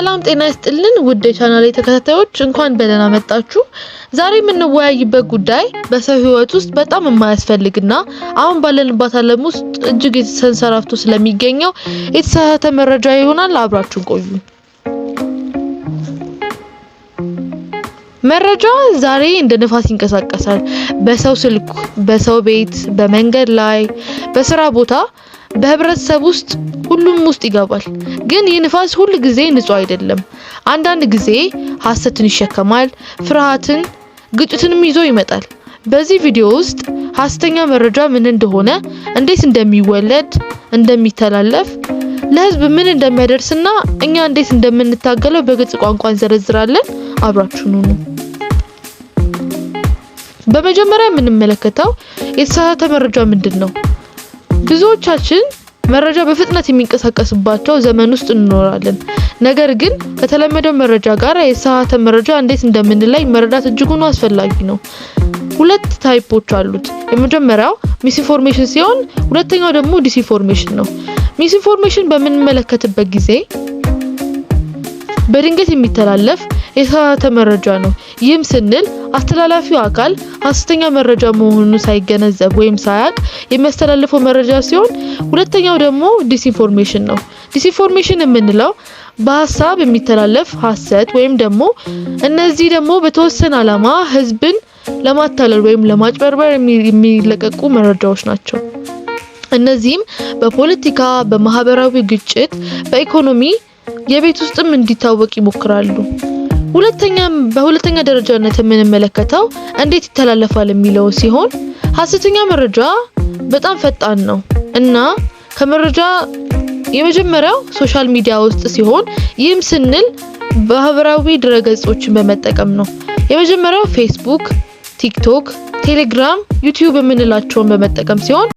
ሰላም ጤና ይስጥልን ውድ የቻናሌ ተከታታዮች እንኳን በደህና መጣችሁ። ዛሬ የምንወያይበት ጉዳይ በሰው ህይወት ውስጥ በጣም የማያስፈልግና አሁን ባለንባት ዓለም ውስጥ እጅግ ተንሰራፍቶ ስለሚገኘው የተሳሳተ መረጃ ይሆናል። አብራችሁን ቆዩ። መረጃ ዛሬ እንደ ንፋስ ይንቀሳቀሳል። በሰው ስልክ፣ በሰው ቤት፣ በመንገድ ላይ፣ በስራ ቦታ፣ በህብረተሰብ ውስጥ ሁሉም ውስጥ ይገባል። ግን ይህ ንፋስ ሁሉ ጊዜ ንጹህ አይደለም። አንዳንድ ጊዜ ሐሰትን ይሸከማል፣ ፍርሃትን፣ ግጭትንም ይዞ ይመጣል። በዚህ ቪዲዮ ውስጥ ሐሰተኛ መረጃ ምን እንደሆነ፣ እንዴት እንደሚወለድ፣ እንደሚተላለፍ፣ ለህዝብ ምን እንደሚያደርስና እኛ እንዴት እንደምንታገለው በግልጽ ቋንቋ እንዘረዝራለን። አብራችሁን ሁኑ። በመጀመሪያ የምንመለከተው የተሳሳተ መረጃ ምንድነው? ብዙዎቻችን መረጃ በፍጥነት የሚንቀሳቀስባቸው ዘመን ውስጥ እንኖራለን። ነገር ግን ከተለመደው መረጃ ጋር የተሳሳተ መረጃ እንዴት እንደምንለይ መረዳት እጅጉን አስፈላጊ ነው። ሁለት ታይፖች አሉት። የመጀመሪያው ሚስኢንፎርሜሽን ሲሆን ሁለተኛው ደግሞ ዲስኢንፎርሜሽን ነው። ሚስኢንፎርሜሽን በምንመለከትበት ጊዜ በድንገት የሚተላለፍ የተሳሳተ መረጃ ነው። ይህም ስንል አስተላላፊው አካል ሐሰተኛ መረጃ መሆኑን ሳይገነዘብ ወይም ሳያውቅ የሚያስተላልፈው መረጃ ሲሆን ሁለተኛው ደግሞ ዲስኢንፎርሜሽን ነው። ዲስኢንፎርሜሽን የምንለው በሐሳብ የሚተላለፍ ሐሰት ወይም ደግሞ እነዚህ ደግሞ በተወሰነ ዓላማ ህዝብን ለማታለል ወይም ለማጭበርበር የሚለቀቁ መረጃዎች ናቸው። እነዚህም በፖለቲካ፣ በማህበራዊ ግጭት፣ በኢኮኖሚ፣ የቤት ውስጥም እንዲታወቅ ይሞክራሉ። በሁለተኛ ደረጃነት የምንመለከተው እንዴት ይተላለፋል የሚለው ሲሆን ሐሰተኛ መረጃ በጣም ፈጣን ነው እና ከመረጃ የመጀመሪያው ሶሻል ሚዲያ ውስጥ ሲሆን ይህም ስንል ማህበራዊ ድረገጾችን በመጠቀም ነው። የመጀመሪያው ፌስቡክ፣ ቲክቶክ፣ ቴሌግራም፣ ዩቲዩብ የምንላቸውን በመጠቀም ሲሆን